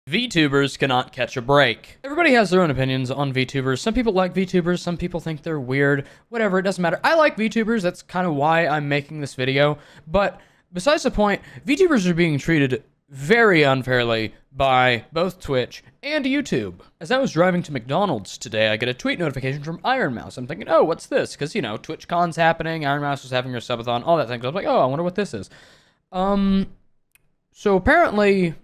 VTubers cannot catch a break. Everybody has their own opinions on VTubers. Some people like VTubers, some people think they're weird, whatever, it doesn't matter. I like VTubers, that's kind of why I'm making this video, but besides the point, VTubers are being treated very unfairly by both Twitch and YouTube. As I was driving to McDonald's today, I get a tweet notification from Iron Mouse. I'm thinking, oh, what's this? Because, you know, TwitchCon's happening, Iron Mouse was having her subathon, all that thing. So I was like, oh, I wonder what this is. So apparently,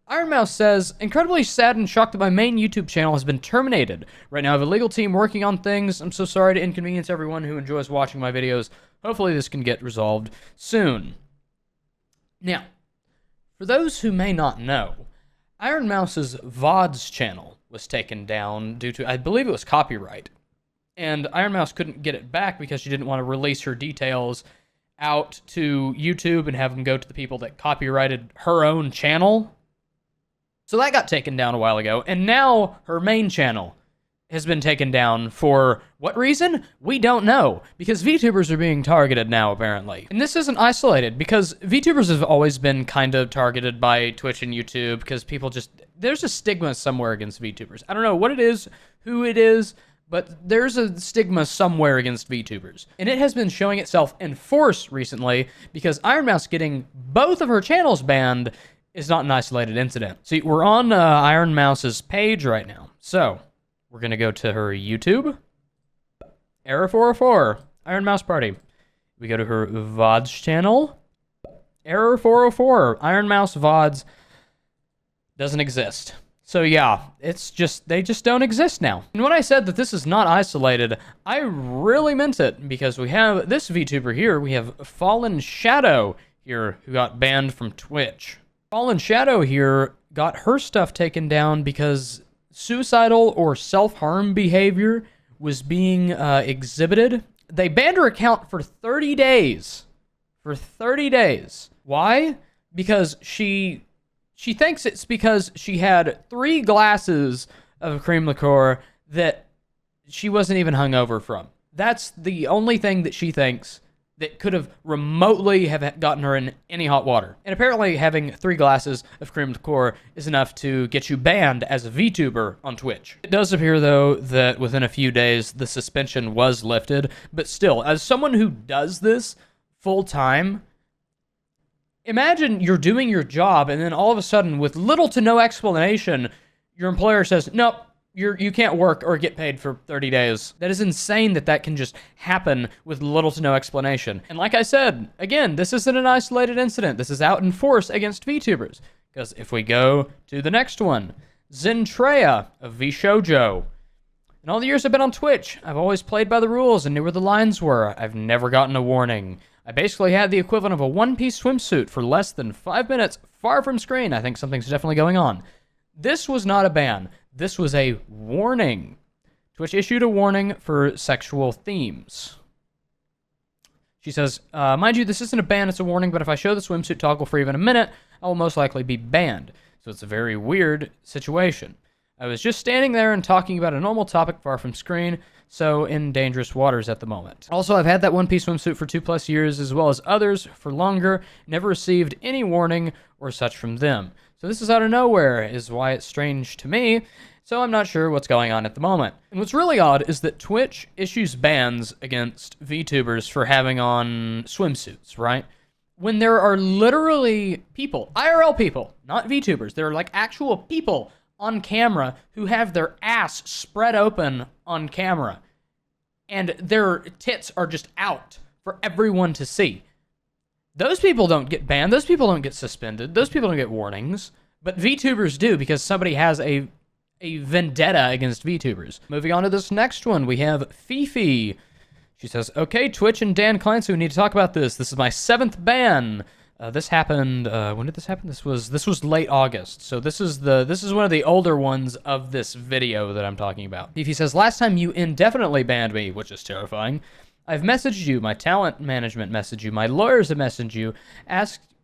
Iron Mouse says, incredibly sad and shocked that my main YouTube channel has been terminated. Right now I have a legal team working on things. I'm so sorry to inconvenience everyone who enjoys watching my videos. Hopefully this can get resolved soon. Now, for those who may not know, Iron Mouse's VODs channel was taken down due to, I believe it was copyright. And Iron Mouse couldn't get it back because she didn't want to release her details out to YouTube and have them go to the people that copyrighted her own channel. So that got taken down a while ago, and now her main channel has been taken down for what reason? We don't know, because VTubers are being targeted now, apparently. And this isn't isolated, because VTubers have always been kind of targeted by Twitch and YouTube, because people just, there's a stigma somewhere against VTubers. I don't know what it is, who it is, but there's a stigma somewhere against VTubers. And it has been showing itself in force recently, because Iron Mouse getting both of her channels banned is not an isolated incident. See, we're on Iron Mouse's page right now. So, we're gonna go to her YouTube. Error 404, Iron Mouse Party. We go to her VODs channel. Error 404, Iron Mouse VODs doesn't exist. So yeah, it's just, they just don't exist now. And when I said that this is not isolated, I really meant it, because we have this VTuber here, we have Fallen Shadow here, who got banned from Twitch. Fallen Shadow here got her stuff taken down because suicidal or self-harm behavior was being exhibited. They banned her account for 30 days. For 30 days. Why? Because she thinks it's because she had 3 glasses of cream liqueur that she wasn't even hungover from. That's the only thing that she thinks that could have remotely have gotten her in any hot water. And apparently having 3 glasses of cream liqueur is enough to get you banned as a VTuber on Twitch. It does appear, though, that within a few days the suspension was lifted, but still, as someone who does this full-time, imagine you're doing your job and then all of a sudden, with little to no explanation, your employer says, nope, you can't work or get paid for 30 days. That is insane that that can just happen with little to no explanation. And like I said, again, this isn't an isolated incident. This is out in force against VTubers. Because if we go to the next one, Zentreya of VShojo. In all the years I've been on Twitch, I've always played by the rules and knew where the lines were. I've never gotten a warning. I basically had the equivalent of a one-piece swimsuit for less than 5 minutes far from screen. I think something's definitely going on. This was not a ban. This was a warning. Twitch issued a warning for sexual themes. She says, mind you, this isn't a ban, it's a warning, but if I show the swimsuit toggle for even a minute, I will most likely be banned. So it's a very weird situation. I was just standing there and talking about a normal topic far from screen, so in dangerous waters at the moment. Also, I've had that one-piece swimsuit for 2+ years, as well as others for longer, never received any warning or such from them. So this is out of nowhere, is why it's strange to me, so I'm not sure what's going on at the moment. And what's really odd is that Twitch issues bans against VTubers for having on swimsuits, right? When there are literally people, IRL people, not VTubers, there are like actual people on camera who have their ass spread open on camera, and their tits are just out for everyone to see. Those people don't get banned, those people don't get suspended, those people don't get warnings, but VTubers do because somebody has a vendetta against VTubers. Moving on to this next one, we have Fifi. She says, okay, Twitch and Dan Clancy, we need to talk about this. This is my 7th ban. This happened, when did this happen? This was late August. So this is one of the older ones of this video that I'm talking about. Fifi says, last time you indefinitely banned me, which is terrifying. I've messaged you, my talent management messaged you, my lawyers have messaged you,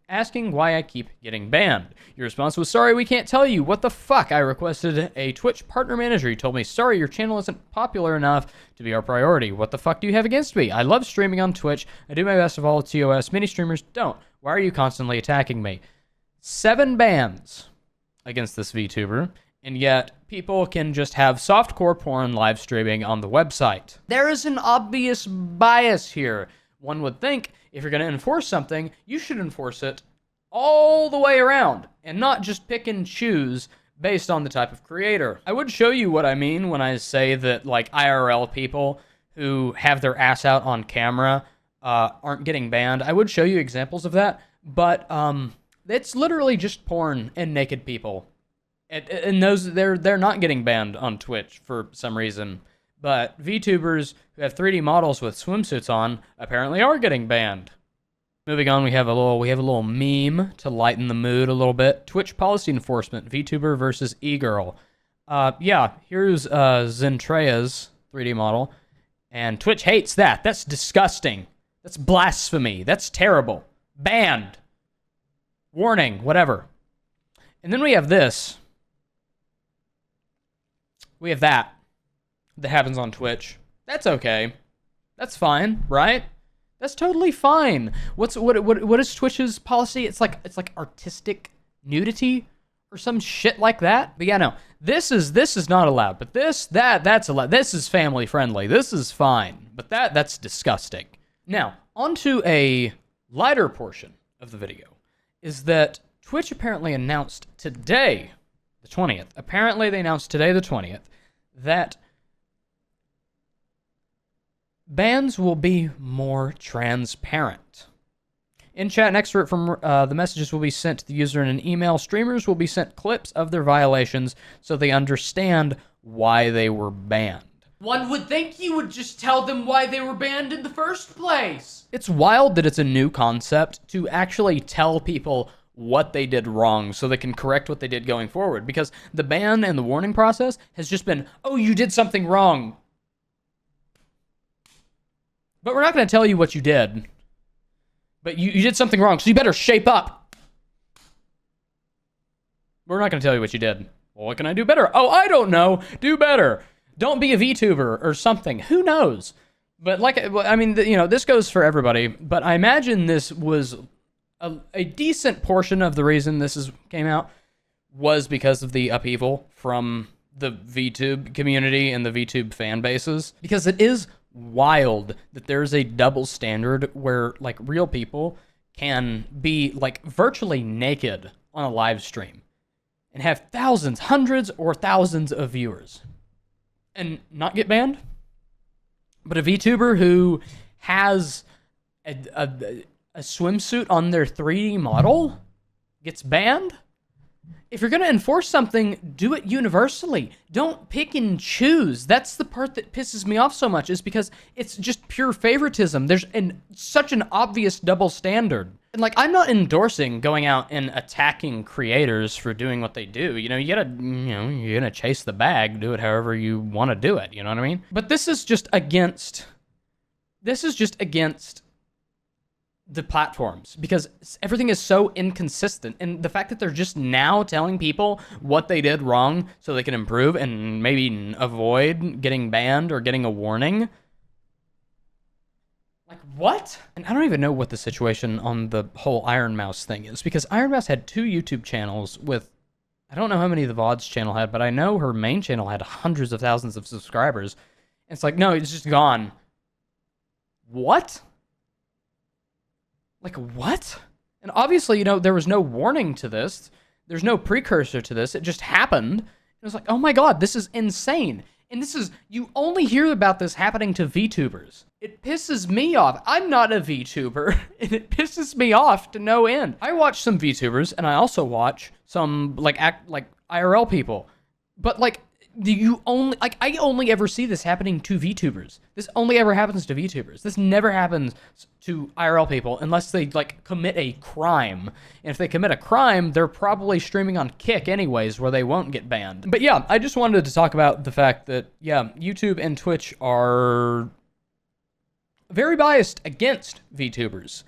asking why I keep getting banned. Your response was, sorry, we can't tell you. What the fuck? I requested a Twitch partner manager. He told me, sorry, your channel isn't popular enough to be our priority. What the fuck do you have against me? I love streaming on Twitch. I do my best to follow TOS. Many streamers don't. Why are you constantly attacking me? 7 bans. against this VTuber, and yet people can just have softcore porn live streaming on the website. There is an obvious bias here. One would think if you're going to enforce something, you should enforce it all the way around and not just pick and choose based on the type of creator. I would show you what I mean when I say that like IRL people who have their ass out on camera aren't getting banned. I would show you examples of that, but it's literally just porn and naked people. And those, they're not getting banned on Twitch for some reason. But VTubers who have 3D models with swimsuits on apparently are getting banned. Moving on, we have a little meme to lighten the mood a little bit. Twitch policy enforcement, VTuber versus e-girl. Yeah, here's Zentrea's 3D model. And Twitch hates that. That's disgusting. That's blasphemy. That's terrible. Banned. Warning, whatever. And then we have this. We have that happens on Twitch. That's okay. That's fine, right? That's totally fine. What is Twitch's policy? It's like artistic nudity or some shit like that. But yeah, no. This is not allowed. But that's allowed. This is family friendly. This is fine. But that's disgusting. Now, onto a lighter portion of the video is that Twitch apparently announced today, the 20th. Apparently they announced today, the 20th, that bans will be more transparent. In chat, an excerpt from the messages will be sent to the user in an email. Streamers will be sent clips of their violations so they understand why they were banned. One would think you would just tell them why they were banned in the first place. It's wild that it's a new concept to actually tell people what they did wrong so they can correct what they did going forward. Because the ban and the warning process has just been, oh, you did something wrong. But we're not going to tell you what you did. But you did something wrong, so you better shape up. We're not going to tell you what you did. Well, what can I do better? Oh, I don't know. Do better. Don't be a VTuber or something. Who knows? But like, I mean, you know, this goes for everybody. But I imagine this was a decent portion of the reason this came out was because of the upheaval from the VTube community and the VTube fan bases. Because it is wild that there's a double standard where like real people can be like virtually naked on a live stream and have thousands, hundreds or thousands of viewers and not get banned. But a VTuber who has a swimsuit on their 3D model gets banned? If you're going to enforce something, do it universally. Don't pick and choose. That's the part that pisses me off so much, is because it's just pure favoritism. There's such an obvious double standard. And like, I'm not endorsing going out and attacking creators for doing what they do. You know, you're gonna chase the bag, do it however you want to do it. You know what I mean? But this is just against the platforms, because everything is so inconsistent, and the fact that they're just now telling people what they did wrong so they can improve and maybe avoid getting banned or getting a warning. Like, what? And I don't even know what the situation on the whole Iron Mouse thing is, because Iron Mouse had 2 YouTube channels with, I don't know how many the VOD's channel had, but I know her main channel had hundreds of thousands of subscribers. And it's like, no, it's just gone. What? Like, what? And obviously, you know, there was no warning to this. There's no precursor to this. It just happened. It was like, oh my god, this is insane. And this is, you only hear about this happening to VTubers. It pisses me off. I'm not a VTuber, and it pisses me off to no end. I watch some VTubers, and I also watch some, like IRL people. But, like, I only ever see this happening to VTubers. This only ever happens to VTubers. This never happens to IRL people unless they, like, commit a crime. And if they commit a crime, they're probably streaming on Kick anyways, where they won't get banned. But yeah, I just wanted to talk about the fact that, yeah, YouTube and Twitch are very biased against VTubers.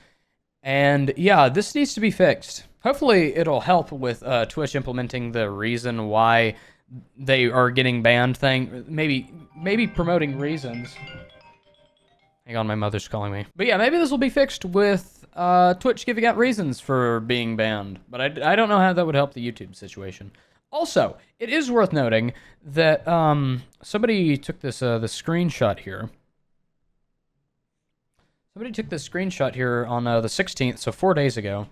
And yeah, this needs to be fixed. Hopefully it'll help with Twitch implementing the reason why they are getting banned thing. Maybe promoting reasons. Hang on, my mother's calling me. But yeah, maybe this will be fixed with Twitch giving out reasons for being banned. But I don't know how that would help the YouTube situation. Also, it is worth noting that somebody took this screenshot here. Somebody took this screenshot here on the 16th, so 4 days ago,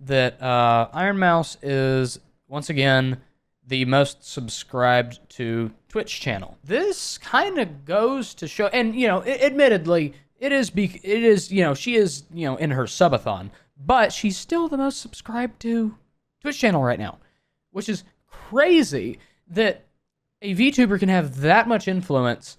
that Iron Mouse is, once again, the most subscribed to Twitch channel. This kind of goes to show, and, you know, admittedly, it is, you know, she is, you know, in her subathon, but she's still the most subscribed to Twitch channel right now, which is crazy that a VTuber can have that much influence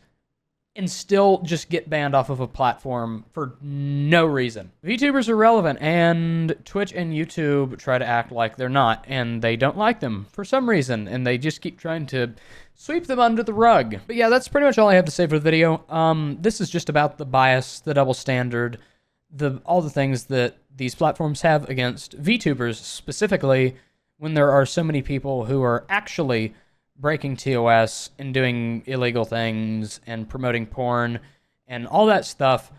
and still just get banned off of a platform for no reason. VTubers are relevant, and Twitch and YouTube try to act like they're not, and they don't like them for some reason, and they just keep trying to sweep them under the rug. But yeah, that's pretty much all I have to say for the video. This is just about the bias, the double standard, all the things that these platforms have against VTubers, specifically when there are so many people who are actually breaking TOS and doing illegal things and promoting porn and all that stuff,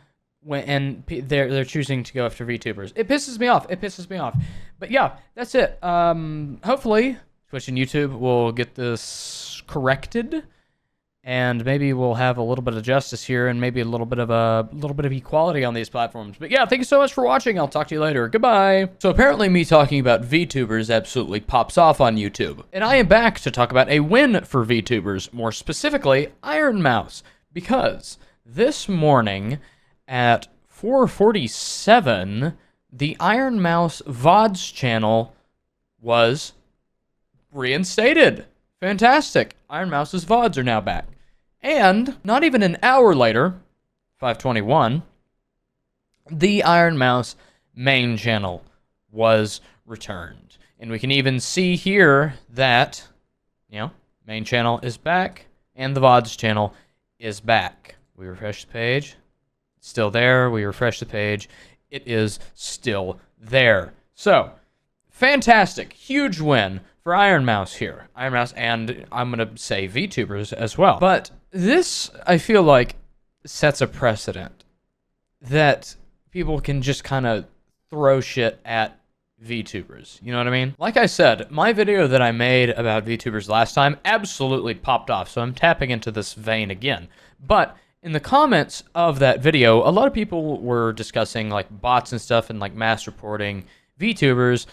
and they're choosing to go after VTubers. It pisses me off. It pisses me off. But yeah, that's it. Hopefully, Twitch and YouTube will get this corrected, and maybe we'll have a little bit of justice here, and maybe a little bit of equality on these platforms. But yeah, thank you so much for watching. I'll talk to you later. Goodbye. So apparently me talking about VTubers absolutely pops off on YouTube. And I am back to talk about a win for VTubers, more specifically Iron Mouse, because this morning at 4:47, the Iron Mouse VODs channel was reinstated. Fantastic. Iron Mouse's VODs are now back. And not even an hour later, 5:21, the Iron Mouse main channel was returned. And we can even see here that, you know, main channel is back and the VODs channel is back. We refresh the page. It's still there. We refresh the page. It is still there. So, fantastic. Huge win for Iron Mouse here. Iron Mouse, and I'm going to say VTubers as well. But this, I feel like, sets a precedent that people can just kind of throw shit at VTubers. You know what I mean? Like I said, my video that I made about VTubers last time absolutely popped off, so I'm tapping into this vein again. But in the comments of that video, a lot of people were discussing like bots and stuff and like mass reporting VTubers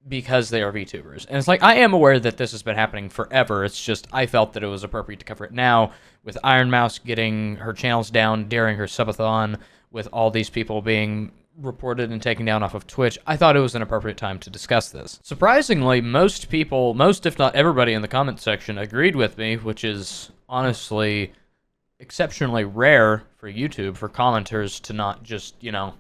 because they are VTubers. And it's like, I am aware that this has been happening forever. It's just, I felt that it was appropriate to cover it now, with Iron Mouse getting her channels down during her subathon, with all these people being reported and taken down off of Twitch. I thought it was an appropriate time to discuss this. Surprisingly, most people, if not everybody in the comment section agreed with me, which is honestly exceptionally rare for YouTube, for commenters to not just, you know,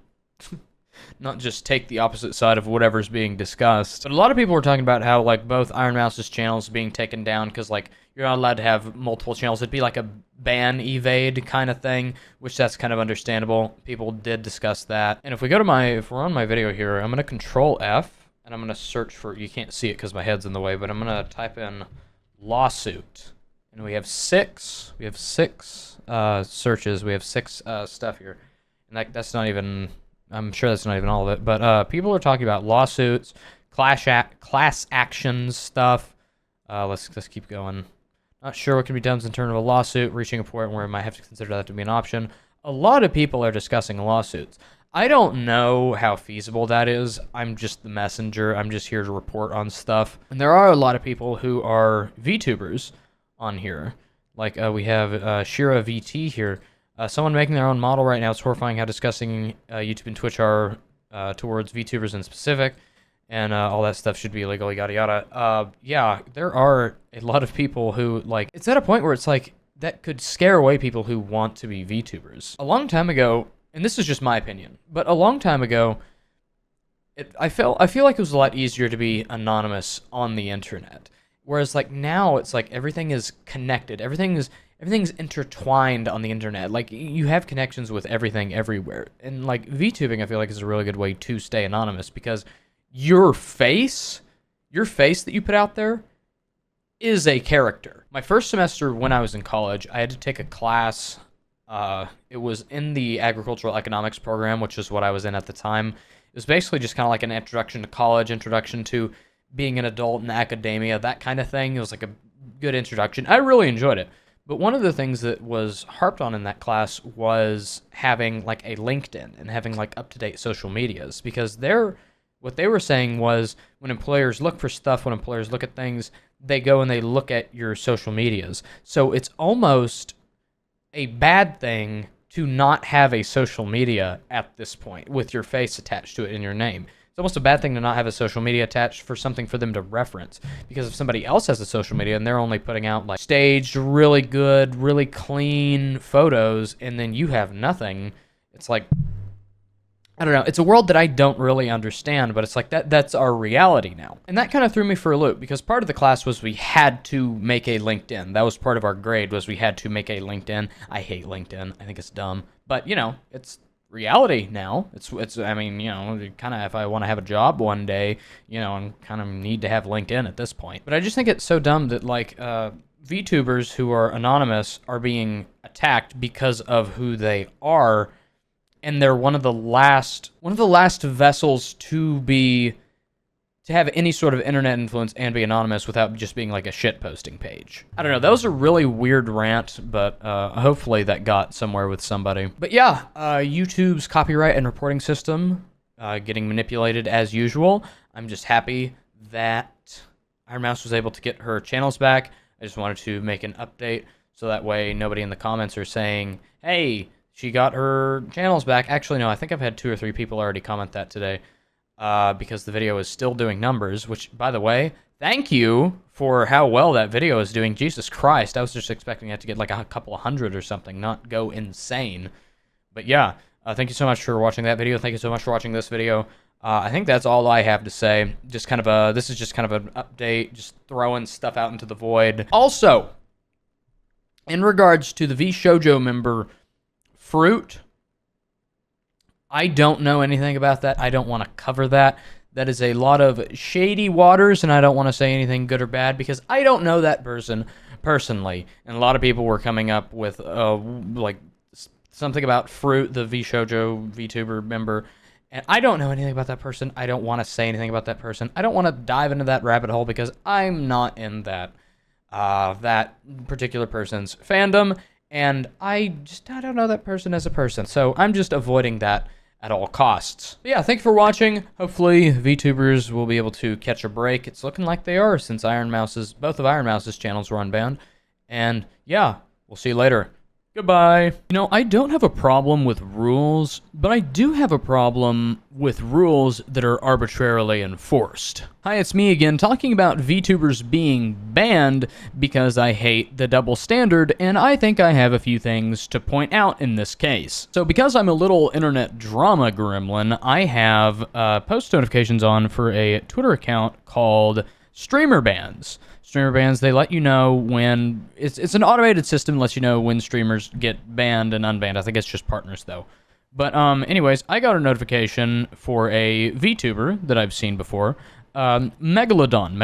not just take the opposite side of whatever's being discussed. But a lot of people were talking about how, like, both Iron Mouse's channels being taken down because, like, you're not allowed to have multiple channels. It'd be like a ban evade kind of thing, which that's kind of understandable. People did discuss that. And if we're on my video here, I'm going to Control F, and I'm going to search for, you can't see it because my head's in the way, but I'm going to type in lawsuit. And we have six searches. We have six stuff here. And that's not even, I'm sure that's not even all of it, but people are talking about lawsuits, class actions stuff. Let's keep going. Not sure what can be done in terms of a lawsuit, reaching a point where I might have to consider that to be an option. A lot of people are discussing lawsuits. I don't know how feasible that is. I'm just the messenger. I'm just here to report on stuff. And there are a lot of people who are VTubers on here. Like we have Shira VT here. Someone making their own model right now. It's horrifying how disgusting YouTube and Twitch are towards VTubers in specific, and all that stuff should be illegal, yada yada. Yeah, there are a lot of people who, like, it's at a point where it's like, that could scare away people who want to be VTubers. A long time ago, and this is just my opinion, but a long time ago, I feel like it was a lot easier to be anonymous on the internet. Whereas, like, now it's like everything is connected. Everything's intertwined on the internet. Like, you have connections with everything everywhere. And, like, VTubing, I feel like, is a really good way to stay anonymous, because your face that you put out there is a character. My first semester when I was in college, I had to take a class It was in the agricultural economics program, which is what I was in at the time. It was basically just kind of like an introduction to college, introduction to being an adult in academia, that kind of thing. It was like a good introduction. I really enjoyed it. But one of the things that was harped on in that class was having like a LinkedIn and having like up-to-date social medias, because what they were saying was when employers look for stuff, when employers look at things, they go and they look at your social medias. So it's almost a bad thing to not have a social media at this point with your face attached to it in your name. It's almost a bad thing to not have a social media attached for something for them to reference, because if somebody else has a social media and they're only putting out like staged, really good, really clean photos, and then you have nothing, it's like, I don't know. It's a world that I don't really understand, but it's like that's our reality now. And that kind of threw me for a loop, because part of the class was we had to make a LinkedIn. That was part of our grade, was we had to make a LinkedIn. I hate LinkedIn. I think it's dumb. But, you know, it's reality now. It's I mean, you know, kind of if I want to have a job one day, you know, I kind of need to have LinkedIn at this point. But I just think it's so dumb that, like, VTubers who are anonymous are being attacked because of who they are, and they're one of the last vessels to have any sort of internet influence and be anonymous without just being like a shit posting page. I don't know. That was a really weird rant, but hopefully that got somewhere with somebody. But yeah, YouTube's copyright and reporting system getting manipulated as usual. I'm just happy that Iron Mouse was able to get her channels back. I just wanted to make an update so that way nobody in the comments are saying, hey, she got her channels back. Actually, no, I think I've had 2 or 3 people already comment that today, because the video is still doing numbers, which, by the way, thank you for how well that video is doing. Jesus Christ, I was just expecting it to get like a couple of hundred or something, not go insane. But yeah, thank you so much for watching that video. Thank you so much for watching this video. I think that's all I have to say. Just kind of this is just kind of an update, just throwing stuff out into the void. Also, in regards to the VShojo member, Fruit, I don't know anything about that. I don't want to cover that. That is a lot of shady waters, and I don't want to say anything good or bad because I don't know that person personally. And a lot of people were coming up with like something about Fruit, the VShojo VTuber member, and I don't know anything about that person. I don't want to say anything about that person. I don't want to dive into that rabbit hole because I'm not in that particular person's fandom. And I don't know that person as a person, so I'm just avoiding that at all costs. But yeah, thank you for watching. Hopefully, VTubers will be able to catch a break. It's looking like they are, since both of Iron Mouse's channels were unbanned. And yeah, we'll see you later. Goodbye. You know, I don't have a problem with rules, but I do have a problem with rules that are arbitrarily enforced. Hi, it's me again, talking about VTubers being banned because I hate the double standard, and I think I have a few things to point out in this case. So because I'm a little internet drama gremlin, I have post notifications on for a Twitter account called Streamer Bans. Streamer bans, they let you know when, it's an automated system that lets you know when streamers get banned and unbanned. I think it's just partners though. But anyways, I got a notification for a VTuber that I've seen before. Megalodon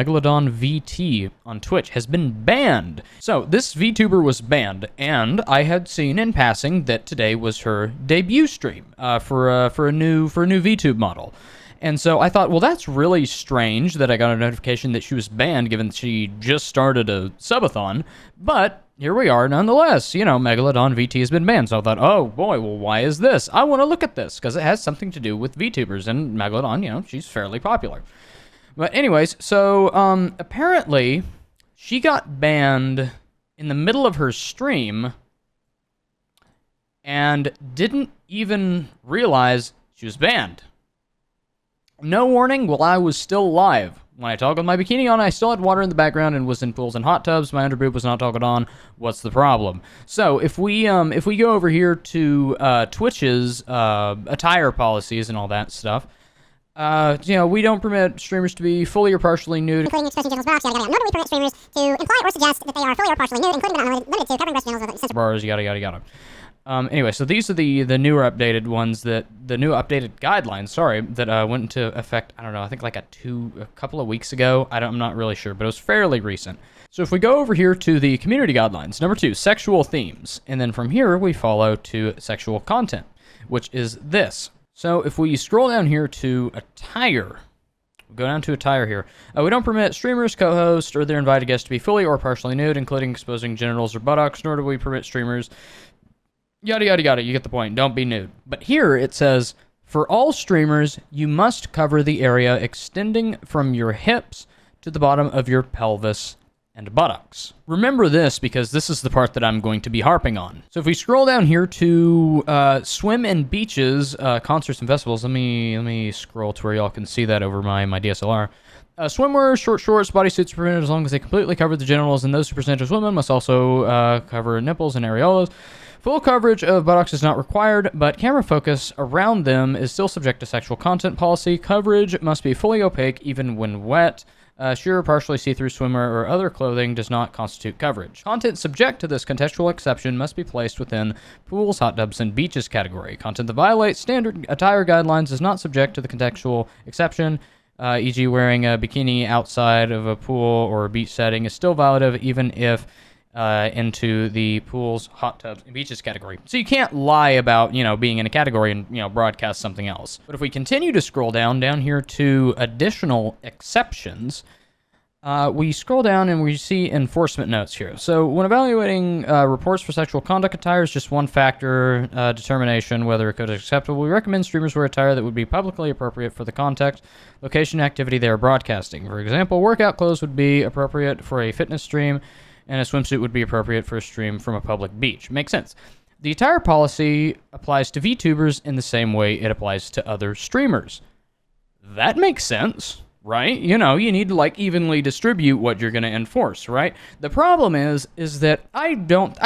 VT on Twitch has been banned. So this VTuber was banned, and I had seen in passing that today was her debut stream for a new VTube model. And so I thought, well, that's really strange that I got a notification that she was banned, given she just started a subathon. But here we are nonetheless. You know, Megalodon VT has been banned. So I thought, oh boy, well, why is this? I want to look at this because it has something to do with VTubers. And Megalodon, you know, she's fairly popular. But anyways, so apparently she got banned in the middle of her stream and didn't even realize she was banned. No warning while I was still live. When I toggled my bikini on, I still had water in the background and was in pools and hot tubs. My underboob was not toggled on. What's the problem? So if we go over here to Twitch's attire policies and all that stuff, you know, we don't permit streamers to be fully or partially nude, including expressing genitals, box, yada yada. Nor do we permit streamers to imply or suggest that they are fully or partially nude, including but not limited to covering breast genitals, bars, yada yada yada. Anyway, so these are the newer updated ones the new updated guidelines, sorry, that went into effect, I don't know, I think like a couple of weeks ago. I'm not really sure, but it was fairly recent. So if we go over here to the community guidelines, number 2, sexual themes. And then from here, we follow to sexual content, which is this. So if we scroll down here to attire, go down to attire here. We don't permit streamers, co-hosts, or their invited guests to be fully or partially nude, including exposing genitals or buttocks, nor do we permit streamers, yada, yada, yada. You get the point. Don't be nude. But here it says, for all streamers, you must cover the area extending from your hips to the bottom of your pelvis and buttocks. Remember this because this is the part that I'm going to be harping on. So if we scroll down here to swim and beaches, concerts and festivals, let me scroll to where y'all can see that over my DSLR. Swimwear, short shorts, bodysuits are permitted as long as they completely cover the genitals, and those who present as women must also cover nipples and areolas. Full coverage of buttocks is not required, but camera focus around them is still subject to sexual content policy. Coverage must be fully opaque even when wet. Sheer or partially see-through swimwear or other clothing does not constitute coverage. Content subject to this contextual exception must be placed within pools, hot tubs, and beaches category. Content that violates standard attire guidelines is not subject to the contextual exception, e.g. wearing a bikini outside of a pool or a beach setting is still violative even if into the pools, hot tubs, and beaches category. So you can't lie about, being in a category and, broadcast something else. But if we continue to scroll down here to additional exceptions, we scroll down and we see enforcement notes here. So when evaluating reports for sexual conduct attire is just one factor determination whether a code is acceptable. We recommend streamers wear attire that would be publicly appropriate for the context, location, activity they are broadcasting. For example, workout clothes would be appropriate for a fitness stream, and a swimsuit would be appropriate for a stream from a public beach. Makes sense. The attire policy applies to VTubers in the same way it applies to other streamers. That makes sense, right? You need to evenly distribute what you're going to enforce, right? The problem is that I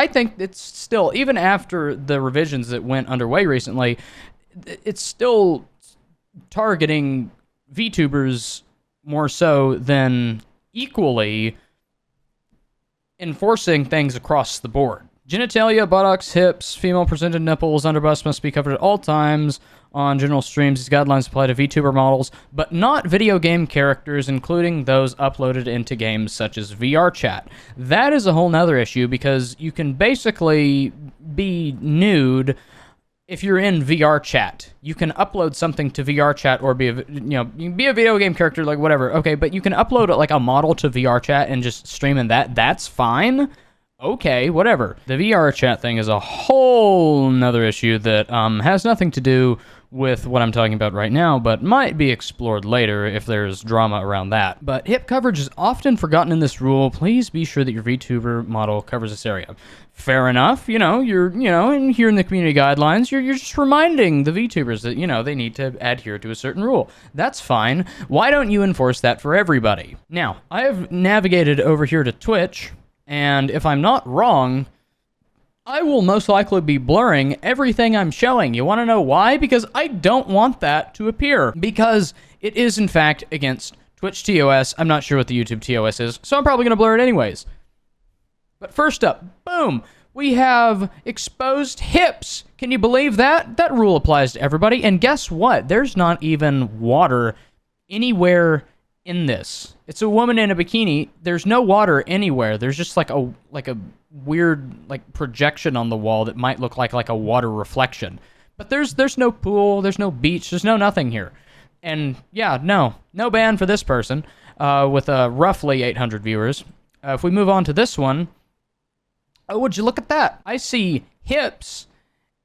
think it's still, even after the revisions that went underway recently, it's still targeting VTubers more so than equally enforcing things across the board. Genitalia, buttocks, hips, female presented nipples, underbust must be covered at all times on general streams. These guidelines apply to VTuber models, but not video game characters, including those uploaded into games such as VR chat. That is a whole nother issue because you can basically be nude if you're in VR chat. You can upload something to VR chat or you can be a video game character, whatever. Okay, but you can upload a model to VR chat and just stream in that. That's fine. Okay, whatever. The VR chat thing is a whole nother issue that has nothing to do with what I'm talking about right now, but might be explored later if there's drama around that. But hip coverage is often forgotten in this rule. Please be sure that your VTuber model covers this area. Fair enough, you're, and here in the community guidelines, you're just reminding the VTubers that, they need to adhere to a certain rule. That's fine. Why don't you enforce that for everybody? Now, I have navigated over here to Twitch, and if I'm not wrong, I will most likely be blurring everything I'm showing. You want to know why? Because I don't want that to appear. Because it is, in fact, against Twitch TOS. I'm not sure what the YouTube TOS is, so I'm probably going to blur it anyways. But first up, boom, we have exposed hips. Can you believe that? That rule applies to everybody. And guess what? There's not even water anywhere in this. It's a woman in a bikini. There's no water anywhere. There's just a weird projection on the wall that might look like a water reflection. But there's no pool, there's no beach, there's no nothing here. And yeah, no ban for this person with roughly 800 viewers. If we move on to this one, oh, would you look at that? I see hips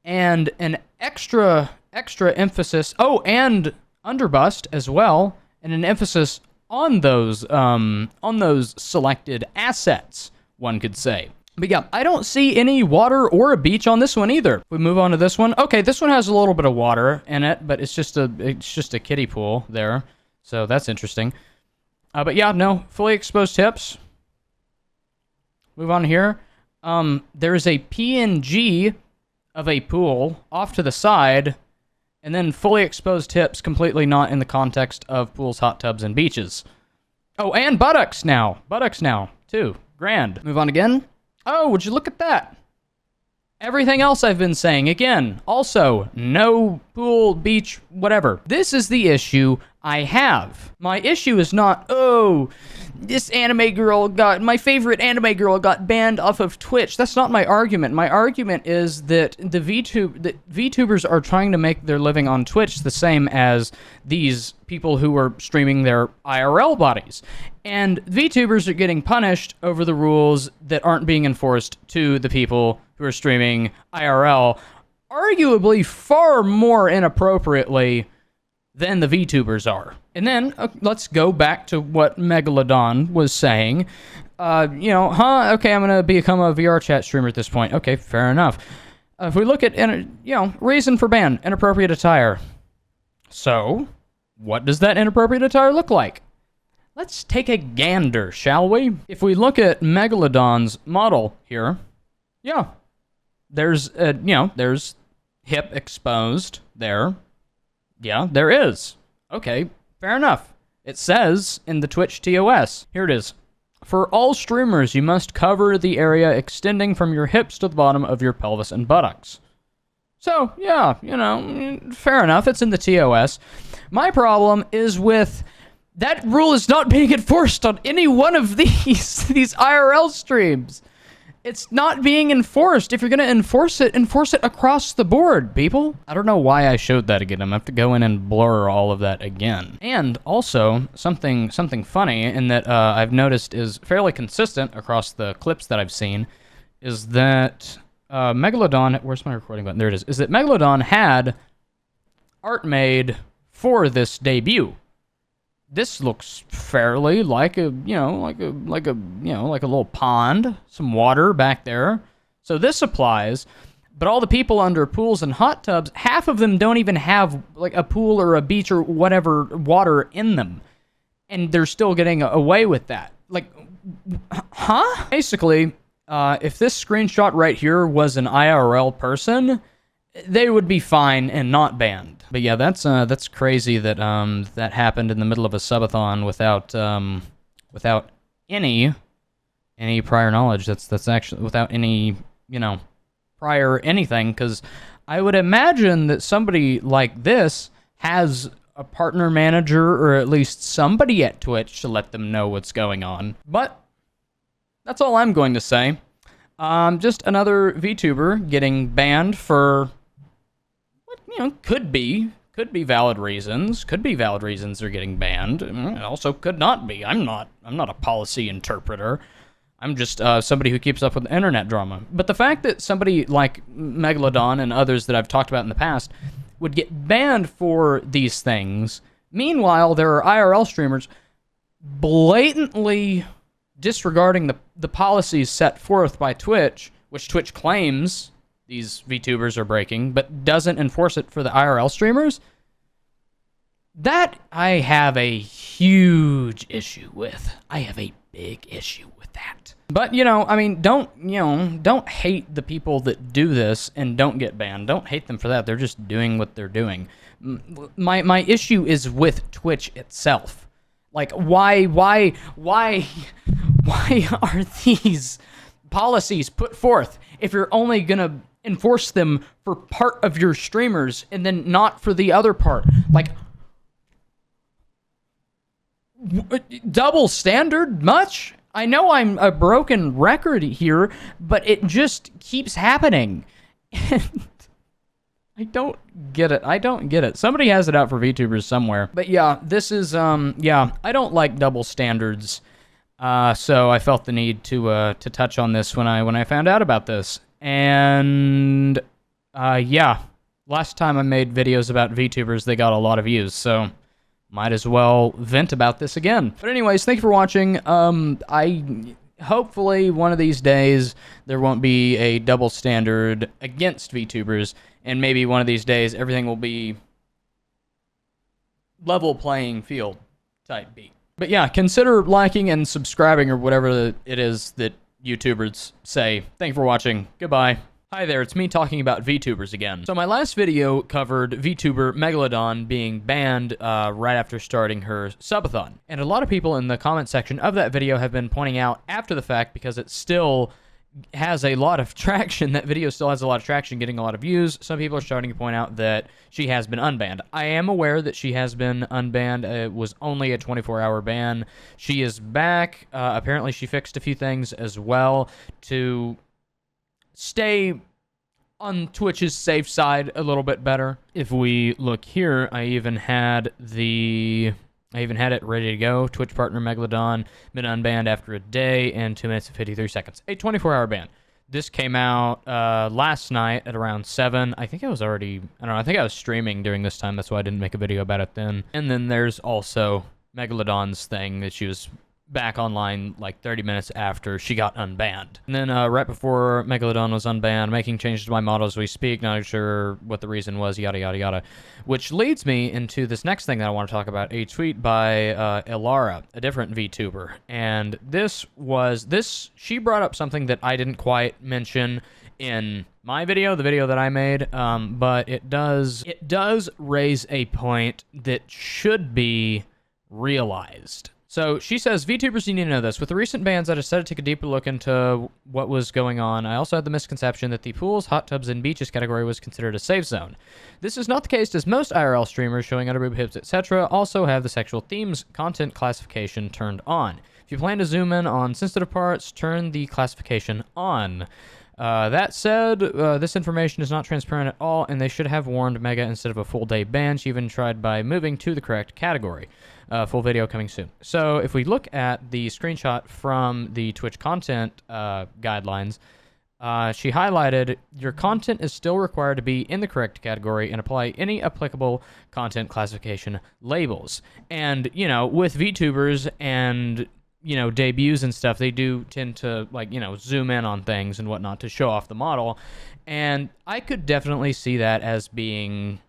and an extra emphasis. Oh, and underbust as well, and an emphasis on those selected assets, one could say. But yeah, I don't see any water or a beach on this one either. If we move on to this one. Okay, this one has a little bit of water in it, but it's just a kiddie pool there. So that's interesting. But yeah, no, fully exposed hips. Move on here. There is a PNG of a pool off to the side, and then fully exposed hips, completely not in the context of pools, hot tubs, and beaches. Oh, and buttocks now. Buttocks now, too. Grand. Move on again. Oh, would you look at that? Everything else I've been saying, again, also, no pool, beach, whatever. This is the issue I have. My issue is not, oh, my favorite anime girl got banned off of Twitch. That's not my argument. My argument is that the VTubers are trying to make their living on Twitch the same as these people who are streaming their IRL bodies. And VTubers are getting punished over the rules that aren't being enforced to the people who are streaming IRL, arguably far more inappropriately than the VTubers are. And then, let's go back to what Megalodon was saying. Okay, I'm gonna become a VR chat streamer at this point. Okay, fair enough. If we look at, reason for ban, inappropriate attire. So, what does that inappropriate attire look like? Let's take a gander, shall we? If we look at Megalodon's model here, yeah, there's hip exposed there. Yeah, there is. Okay, fair enough. It says in the Twitch TOS, here it is. For all streamers, you must cover the area extending from your hips to the bottom of your pelvis and buttocks. So, yeah, fair enough. It's in the TOS. My problem is with that rule is not being enforced on any one of these IRL streams. It's not being enforced. If you're going to enforce it across the board, people. I don't know why I showed that again. I'm going to have to go in and blur all of that again. And also, something funny in that I've noticed is fairly consistent across the clips that I've seen is that Megalodon, where's my recording button? There it is that Megalodon had art made for this debut. This looks fairly like a little pond, some water back there. So this applies, but all the people under pools and hot tubs, half of them don't even have like a pool or a beach or whatever water in them. And they're still getting away with that. Like, huh? Basically, if this screenshot right here was an IRL person, they would be fine and not banned. But yeah, that's crazy that that happened in the middle of a subathon without any prior knowledge. That's actually without any prior anything, because I would imagine that somebody like this has a partner manager or at least somebody at Twitch to let them know what's going on. But that's all I'm going to say. Just another VTuber getting banned for could be valid reasons. Could be valid reasons they're getting banned. It also could not be. I'm not a policy interpreter. I'm just somebody who keeps up with the internet drama. But the fact that somebody like Megalodon and others that I've talked about in the past would get banned for these things, meanwhile there are IRL streamers blatantly disregarding the policies set forth by Twitch, which Twitch claims these VTubers are breaking, but doesn't enforce it for the IRL streamers, that I have a huge issue with. I have a big issue with that. But, don't hate the people that do this and don't get banned. Don't hate them for that. They're just doing what they're doing. My issue is with Twitch itself. Like, why are these policies put forth if you're only gonna enforce them for part of your streamers and then not for the other part? Like, double standard much? I know I'm a broken record here, but it just keeps happening. And I don't get it. Somebody has it out for VTubers somewhere. But yeah, this is, I don't like double standards. So I felt the need to touch on this when I found out about this. And last time I made videos about VTubers, they got a lot of views, so might as well vent about this again. But anyways, thank you for watching. Hopefully one of these days there won't be a double standard against VTubers, and maybe one of these days everything will be level playing field type beat. But yeah, consider liking and subscribing or whatever it is that YouTubers say. Thank you for watching. Goodbye. Hi there, it's me talking about VTubers again. So my last video covered VTuber Megalodon being banned right after starting her subathon. And a lot of people in the comment section of that video have been pointing out after the fact, because it's still has a lot of traction. That video still has a lot of traction, getting a lot of views. Some people are starting to point out that she has been unbanned. I am aware that she has been unbanned. It was only a 24-hour ban. She is back. Apparently, she fixed a few things as well to stay on Twitch's safe side a little bit better. If we look here, I even had it ready to go. Twitch partner Megalodon been unbanned after a day and 2 minutes and 53 seconds. A 24-hour ban. This came out last night at around 7. I think I was already, I don't know, I think I was streaming during this time. That's why I didn't make a video about it then. And then there's also Megalodon's thing that she was back online like 30 minutes after she got unbanned. And then right before Megalodon was unbanned, making changes to my model as we speak, not sure what the reason was, yada, yada, yada. Which leads me into this next thing that I want to talk about, a tweet by Elara, a different VTuber. And she brought up something that I didn't quite mention in my video, the video that I made, but it does raise a point that should be realized. So she says, VTubers need to know this. With the recent bans, I decided to take a deeper look into what was going on. I also had the misconception that the pools, hot tubs, and beaches category was considered a safe zone. This is not the case, as most IRL streamers showing underboob, hips, etc. also have the sexual themes content classification turned on. If you plan to zoom in on sensitive parts, turn the classification on. That said, this information is not transparent at all, and they should have warned Mega instead of a full day ban. She even tried by moving to the correct category. Full video coming soon. So if we look at the screenshot from the Twitch content guidelines, she highlighted, your content is still required to be in the correct category and apply any applicable content classification labels. And, you know, with VTubers and, you know, debuts and stuff, they do tend to, like, you know, zoom in on things and whatnot to show off the model. And I could definitely see that as being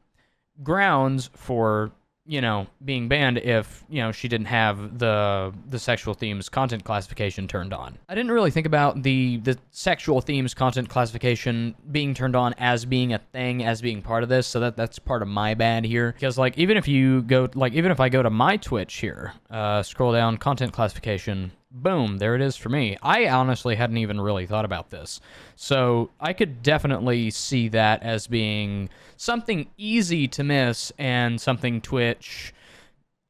grounds for, you know, being banned if, you know, she didn't have the sexual themes content classification turned on. I didn't really think about the sexual themes content classification being turned on as being a thing, as being part of this, so that's part of my bad here. Because, like, even if I go to my Twitch here, scroll down, content classification, boom, there it is for me. I honestly hadn't even really thought about this. So I could definitely see that as being something easy to miss and something Twitch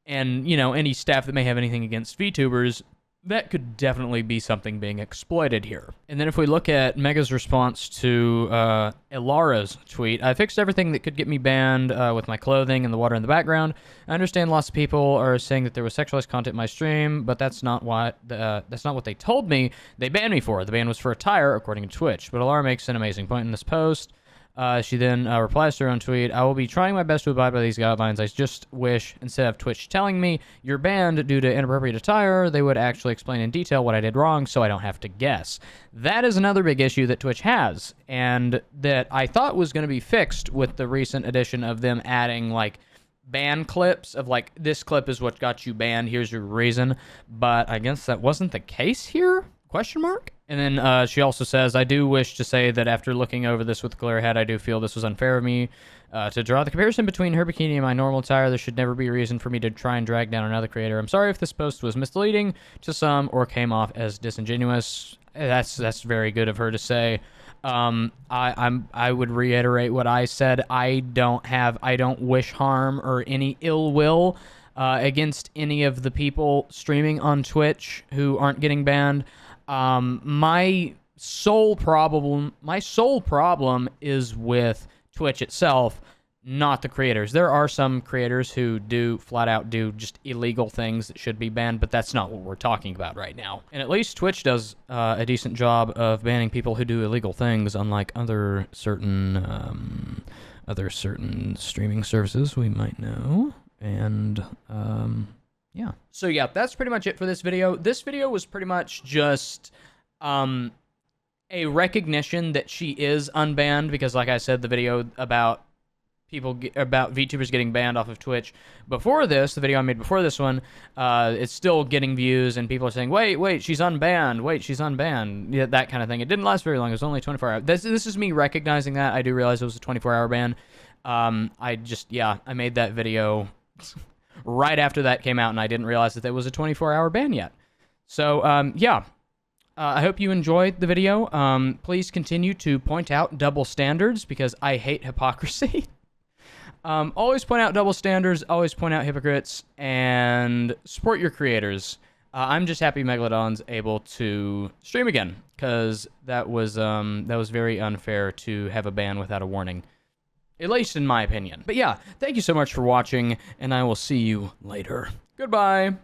and, you know, any staff that may have anything against VTubers, that could definitely be something being exploited here. And then if we look at Mega's response to Elara's tweet, I fixed everything that could get me banned with my clothing and the water in the background. I understand lots of people are saying that there was sexualized content in my stream, but that's not what they told me they banned me for. The ban was for attire, according to Twitch. But Elara makes an amazing point in this post. She then replies to her own tweet, I will be trying my best to abide by these guidelines. I just wish, instead of Twitch telling me you're banned due to inappropriate attire, they would actually explain in detail what I did wrong so I don't have to guess. That is another big issue that Twitch has, and that I thought was going to be fixed with the recent addition of them adding, like, ban clips of, like, this clip is what got you banned, here's your reason. But I guess that wasn't the case here? Question mark? And then she also says, I do wish to say that after looking over this with a clear head, I do feel this was unfair of me to draw the comparison between her bikini and my normal attire. There should never be a reason for me to try and drag down another creator. I'm sorry if this post was misleading to some or came off as disingenuous. That's very good of her to say. I would reiterate what I said. I don't wish harm or any ill will against any of the people streaming on Twitch who aren't getting banned. My sole problem is with Twitch itself, not the creators. There are some creators who do flat out do just illegal things that should be banned, but that's not what we're talking about right now. And at least Twitch does a decent job of banning people who do illegal things, unlike other certain streaming services we might know. And yeah. So yeah, that's pretty much it for this video. This video was pretty much just a recognition that she is unbanned, because like I said, the video about VTubers getting banned off of Twitch before this, the video I made before this one, it's still getting views, and people are saying, wait, she's unbanned, yeah, that kind of thing. It didn't last very long. It was only 24 hours. This is me recognizing that. I do realize it was a 24-hour ban. I made that video right after that came out, and I didn't realize that there was a 24-hour ban yet. So, yeah. I hope you enjoyed the video. Please continue to point out double standards because I hate hypocrisy. Always point out double standards, always point out hypocrites, and support your creators. I'm just happy Megalodon's able to stream again, because that was very unfair to have a ban without a warning. At least in my opinion. But yeah, thank you so much for watching, and I will see you later. Goodbye!